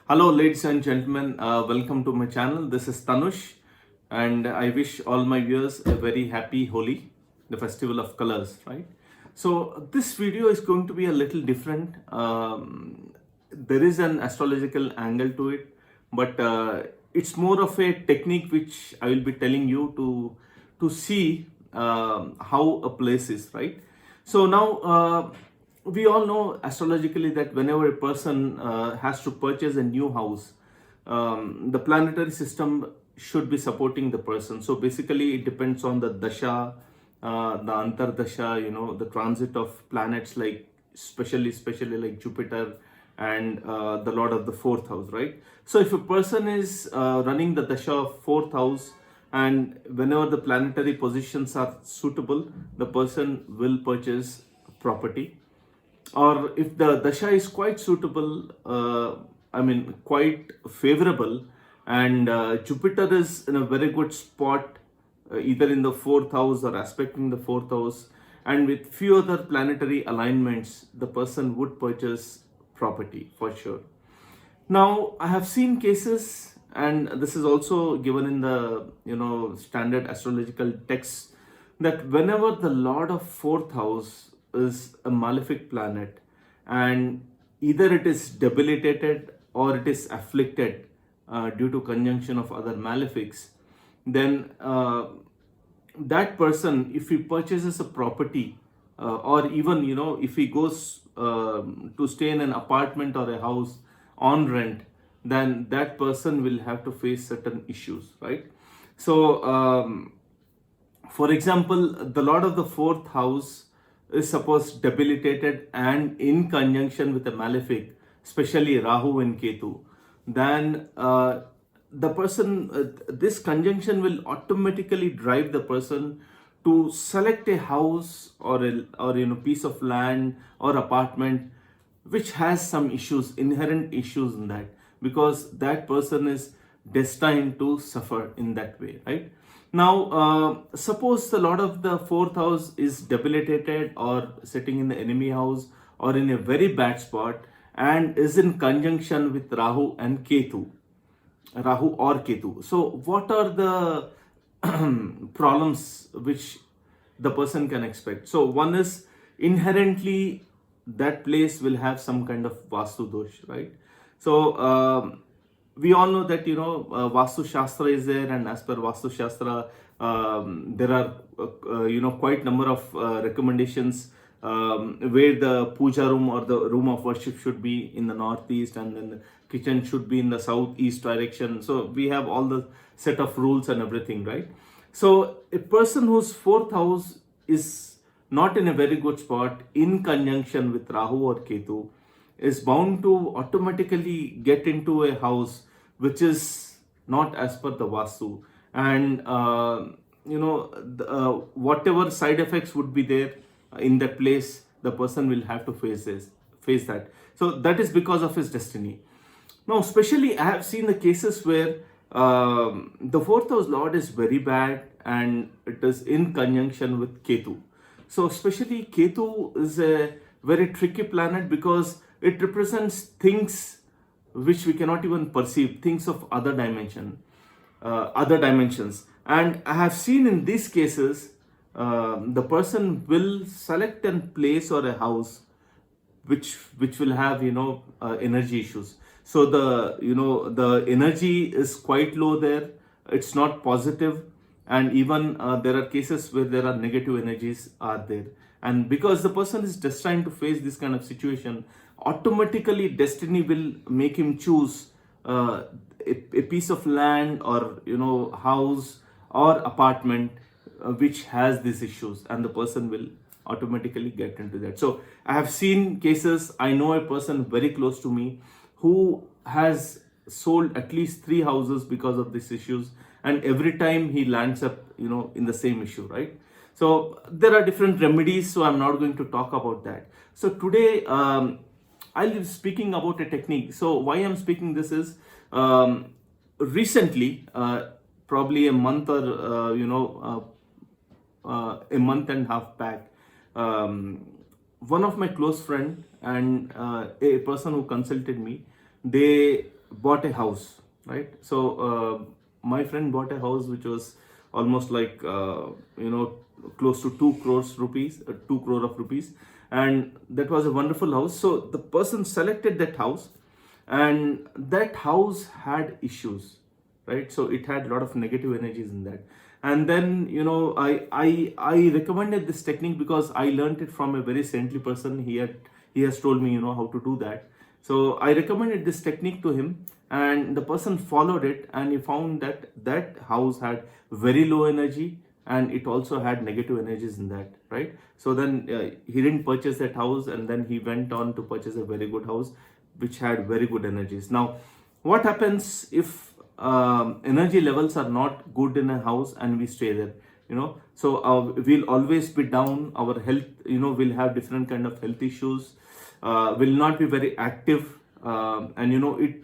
Hello, ladies and gentlemen. Welcome to my channel. This is Tanush, and I wish all my viewers a very happy Holi, the festival of colors, right? So, this video is going to be a little different. There is an astrological angle to it, but it's more of a technique which I will be telling you to see how a place is, right? So now we all know astrologically that whenever a person has to purchase a new house, the planetary system should be supporting the person. So basically, it depends on the dasha, the antardasha, the transit of planets like especially like Jupiter and the Lord of the fourth house, right? So if a person is running the dasha of fourth house, and whenever the planetary positions are suitable, the person will purchase property. Or if the dasha is quite suitable, quite favorable, and Jupiter is in a very good spot, either in the fourth house or aspecting the fourth house, and with few other planetary alignments, the person would purchase property for sure. Now, I have seen cases, and this is also given in the standard astrological texts, that whenever the Lord of fourth house is a malefic planet, and either it is debilitated or it is afflicted due to conjunction of other malefics, then that person, if he purchases a property, or even if he goes to stay in an apartment or a house on rent, then that person will have to face certain issues, right? So for example, the Lord of the fourth house is supposed debilitated and in conjunction with a malefic, especially Rahu and Ketu, then the person, this conjunction will automatically drive the person to select a house or piece of land or apartment which has some issues, inherent issues in that, because that person is destined to suffer in that way, right? Now, suppose the Lord of the fourth house is debilitated or sitting in the enemy house or in a very bad spot and is in conjunction with Rahu and Ketu, Rahu or Ketu. So, what are the problems which the person can expect? So, one is inherently that place will have some kind of vastu dosh, right? So, we all know that vastu shastra is there, and as per vastu shastra, there are quite number of recommendations where the puja room or the room of worship should be in the northeast, and then the kitchen should be in the southeast direction. So we have all the set of rules and everything, right? So a person whose fourth house is not in a very good spot in conjunction with Rahu or Ketu is bound to automatically get into a house which is not as per the vastu, and whatever side effects would be there in that place, the person will have to face that. So that is because of his destiny. Now, especially I have seen the cases where the fourth house lord is very bad and it is in conjunction with Ketu. So especially Ketu is a very tricky planet because it represents things which we cannot even perceive, things of other dimensions. And I have seen in these cases, the person will select a place or a house which will have energy issues. So the energy is quite low there. It's not positive, and even there are cases where there are negative energies are there. And because the person is destined to face this kind of situation, automatically destiny will make him choose a piece of land or house or apartment which has these issues, and the person will automatically get into that. So I have seen cases. I know a person very close to me who has sold at least 3 houses because of these issues, and every time he lands up in the same issue, right? So there are different remedies, so I'm not going to talk about that. So today I'll be speaking about a technique. So why I'm speaking this is, recently, probably a month or a month and a half back, one of my close friend and a person who consulted me, they bought a house, right? So my friend bought a house which was almost like close to 2 crores rupees, 2 crore of rupees, and that was a wonderful house. So the person selected that house, and that house had issues, right? So it had a lot of negative energies in that. And then I recommended this technique because I learned it from a very saintly person. He has told me how to do that. So I recommended this technique to him, and the person followed it, and he found that that house had very low energy, and it also had negative energies in that, right? So then he didn't purchase that house, and then he went on to purchase a very good house which had very good energies. Now what happens if energy levels are not good in a house and we stay there? So we'll always be down. Our health, will have different kind of health issues, will not be very active, and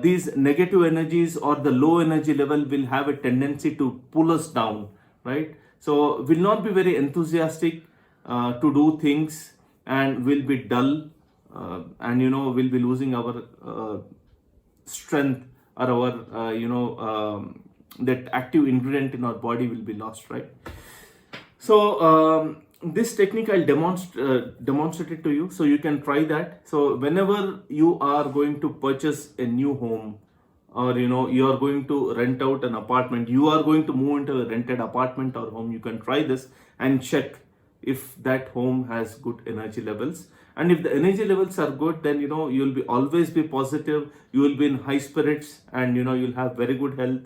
these negative energies or the low energy level will have a tendency to pull us down, right? So will not be very enthusiastic to do things, and will be dull, and we'll be losing our strength, or our that active ingredient in our body will be lost, right? So this technique I'll demonstrate it to you, so you can try that. So whenever you are going to purchase a new home, or you are going to rent out an apartment, you are going to move into a rented apartment or home, you can try this and check if that home has good energy levels. And if the energy levels are good, then you'll be always be positive, you will be in high spirits, and you'll have very good health,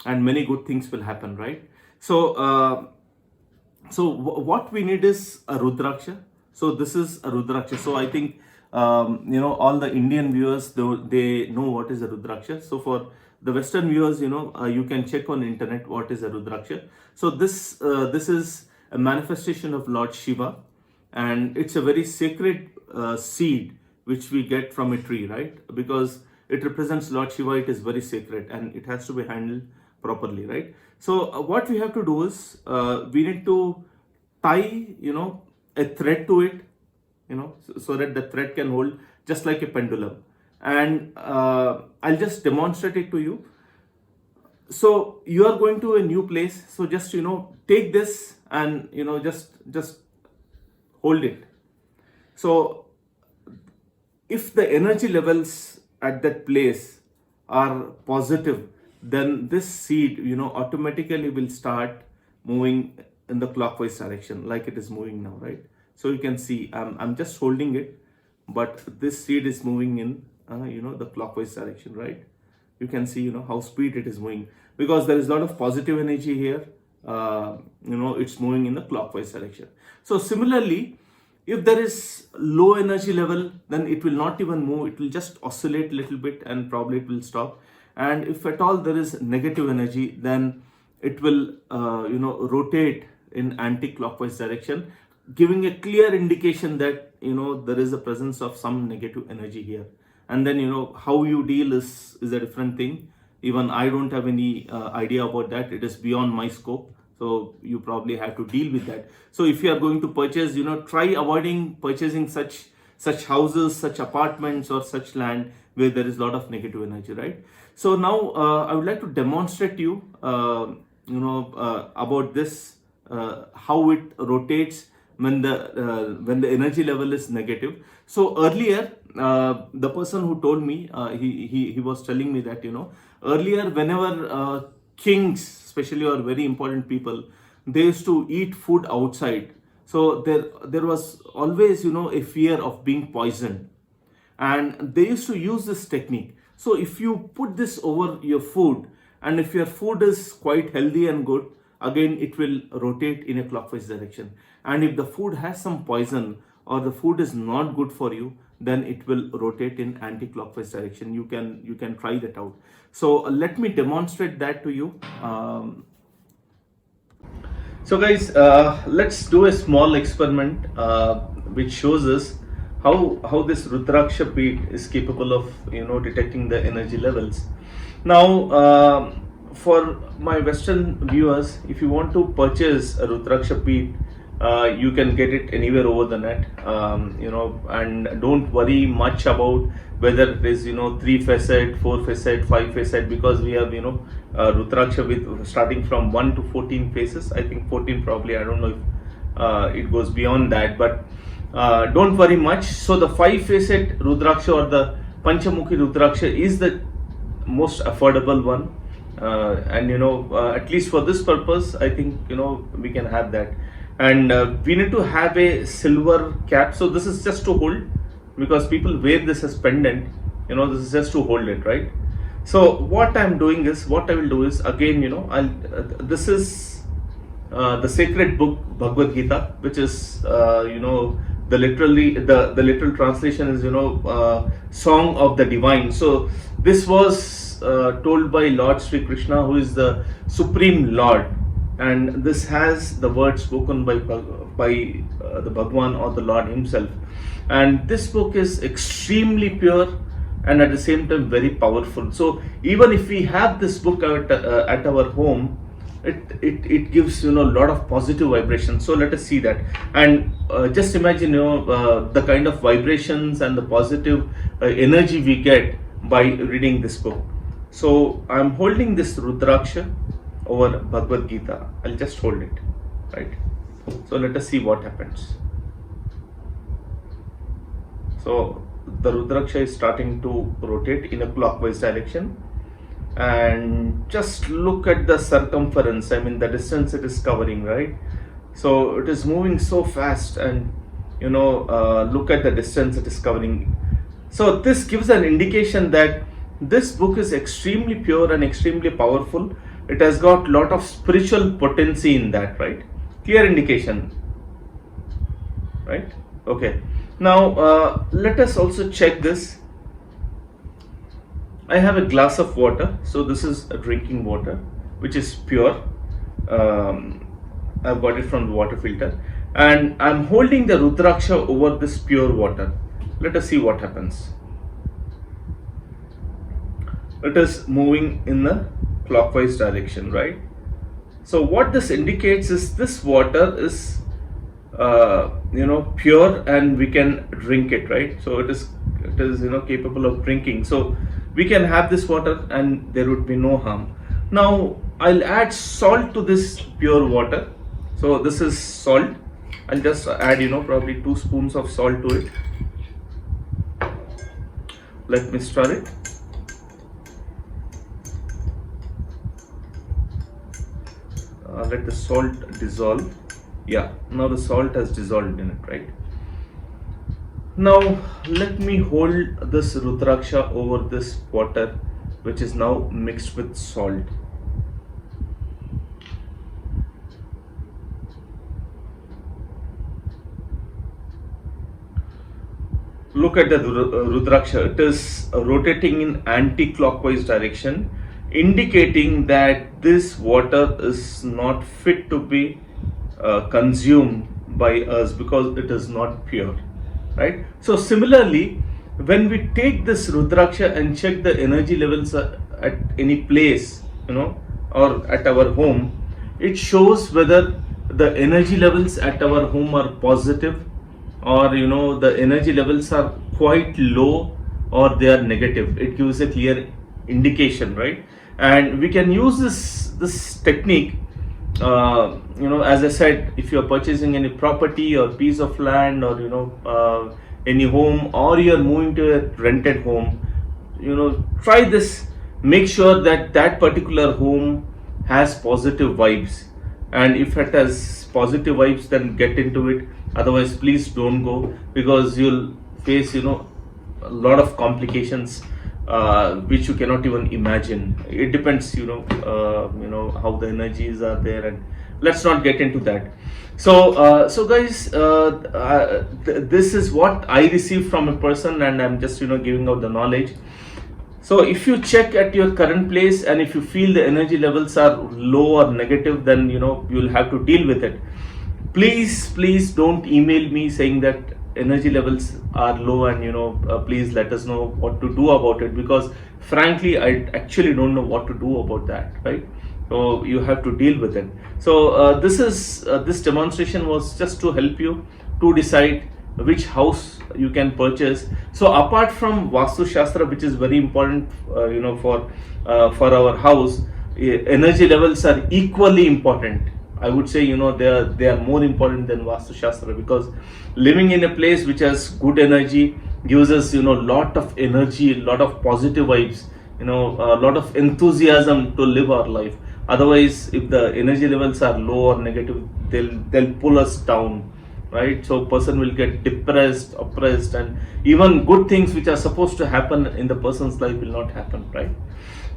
and many good things will happen, right? So what we need is a Rudraksha. So this is a Rudraksha. So I think all the Indian viewers, they know what is a Rudraksha. So for the Western viewers, you can check on internet what is a Rudraksha. So this is a manifestation of Lord Shiva, and it's a very sacred seed which we get from a tree, right? Because it represents Lord Shiva, it is very sacred, and it has to be handled properly, right? So what we have to do is we need to tie a thread to it, so that the thread can hold just like a pendulum. And I'll just demonstrate it to you. So you are going to a new place, so just take this and just hold it. So if the energy levels at that place are positive, then this seed automatically will start moving in the clockwise direction, like it is moving now, right? So you can see I'm just holding it, but this seed is moving in the clockwise direction, right? You can see how speed it is moving, because there is a lot of positive energy here. It's moving in the clockwise direction. So similarly, if there is low energy level, then it will not even move, it will just oscillate a little bit, and probably it will stop. And if at all there is negative energy, then it will rotate in anti-clockwise direction, giving a clear indication that there is a presence of some negative energy here. And then how you deal is a different thing. Even I don't have any idea about that. It is beyond my scope, so you probably have to deal with that. So if you are going to purchase, try avoiding purchasing such houses, such apartments, or such land where there is a lot of negative energy, right? So now I would like to demonstrate to you about this, how it rotates when the energy level is negative. So earlier, the person who told me, he was telling me that earlier, whenever kings, especially, or very important people, they used to eat food outside. So there was always a fear of being poisoned, and they used to use this technique. So if you put this over your food, and if your food is quite healthy and good, again it will rotate in a clockwise direction. And if the food has some poison, or the food is not good for you, then it will rotate in anti-clockwise direction. You can try that out. So let me demonstrate that to you. So guys, let's do a small experiment which shows us how this Rudraksha bead is capable of detecting the energy levels. Now for my Western viewers, if you want to purchase a Rudraksha bead, You can get it anywhere over the net, and don't worry much about whether it is 3 facet, 4 facet, 5 facet, because we have Rudraksha with starting from 1 to 14 faces. I think 14 probably, I don't know if it goes beyond that, but don't worry much. So the 5 facet Rudraksha or the Panchamukhi Rudraksha is the most affordable one, and at least for this purpose I think we can have that. And we need to have a silver cap. So this is just to hold, because people wear this as pendant. This is just to hold it, right? So what I will do is again, this is the sacred book Bhagavad-Gita, which is the literal translation is song of the divine. So this was told by Lord Sri Krishna, who is the supreme Lord, and this has the words spoken by the Bhagwan or the Lord himself. And this book is extremely pure and at the same time very powerful. So even if we have this book at our home, it gives a lot of positive vibrations. So let us see that, and just imagine the kind of vibrations and the positive energy we get by reading this book. So I'm holding this Rudraksha over Bhagavad-Gita. I'll just hold it, right? So let us see what happens. So the Rudraksha is starting to rotate in a clockwise direction, and just look at the circumference, I mean the distance it is covering, right? So it is moving so fast, and look at the distance it is covering. So this gives an indication that this book is extremely pure and extremely powerful. It has got a lot of spiritual potency in that, right? Clear indication, right? Okay. Now let us also check this. I have a glass of water. So this is a drinking water, which is pure. I've got it from the water filter, and I'm holding the Rudraksha over this pure water. Let us see what happens. It is moving in the clockwise direction, right? So what this indicates is this water is pure and we can drink it, right? So it is capable of drinking. So we can have this water and there would be no harm. Now I'll add salt to this pure water. So this is salt. I'll just add probably 2 spoons of salt to it. Let me stir it. Let the salt dissolve. Yeah, now the salt has dissolved in it, right? Now let me hold this Rudraksha over this water, which is now mixed with salt. Look at the Rudraksha. It is rotating in anti-clockwise direction, indicating that this water is not fit to be consumed by us because it is not pure, right? So similarly, when we take this Rudraksha and check the energy levels at any place, or at our home, it shows whether the energy levels at our home are positive, or the energy levels are quite low, or they are negative. It gives a clear indication, right? And we can use this technique. As I said, if you are purchasing any property or piece of land, or any home, or you are moving to a rented home, try this. Make sure that that particular home has positive vibes, and if it has positive vibes, then get into it. Otherwise, please don't go, because you'll face a lot of complications which you cannot even imagine. It depends how the energies are there, and let's not get into that. So guys, this is what I received from a person, and I'm just giving out the knowledge. So if you check at your current place, and if you feel the energy levels are low or negative, then you'll have to deal with it. Please don't email me saying that energy levels are low, and please let us know what to do about it, because frankly I actually don't know what to do about that, right? So you have to deal with it. So this demonstration was just to help you to decide which house you can purchase. So apart from Vastu Shastra, which is very important, for our house, energy levels are equally important. I would say, they are more important than Vastu Shastra, because living in a place which has good energy gives us, lot of energy, lot of positive vibes, a lot of enthusiasm to live our life. Otherwise, if the energy levels are low or negative, they'll pull us down, right? So person will get depressed, oppressed, and even good things which are supposed to happen in the person's life will not happen, right?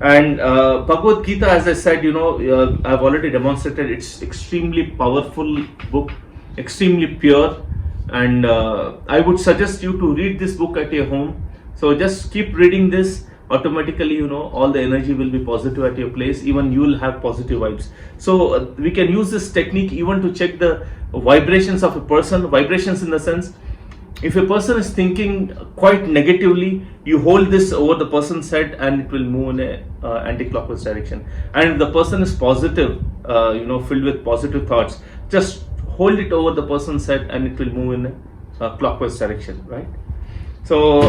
And Bhagavad-Gita, as I said, I've already demonstrated, it's extremely powerful book, extremely pure, and I would suggest you to read this book at your home. So just keep reading this. Automatically, all the energy will be positive at your place. Even you will have positive vibes. So we can use this technique even to check the vibrations of a person. Vibrations in the sense, if a person is thinking quite negatively, you hold this over the person's head and it will move in a anti-clockwise direction. And if the person is positive, filled with positive thoughts, just hold it over the person's head and it will move in a clockwise direction, right? So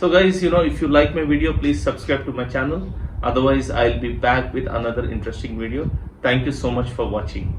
guys, if you like my video, please subscribe to my channel. Otherwise, I'll be back with another interesting video. Thank you so much for watching.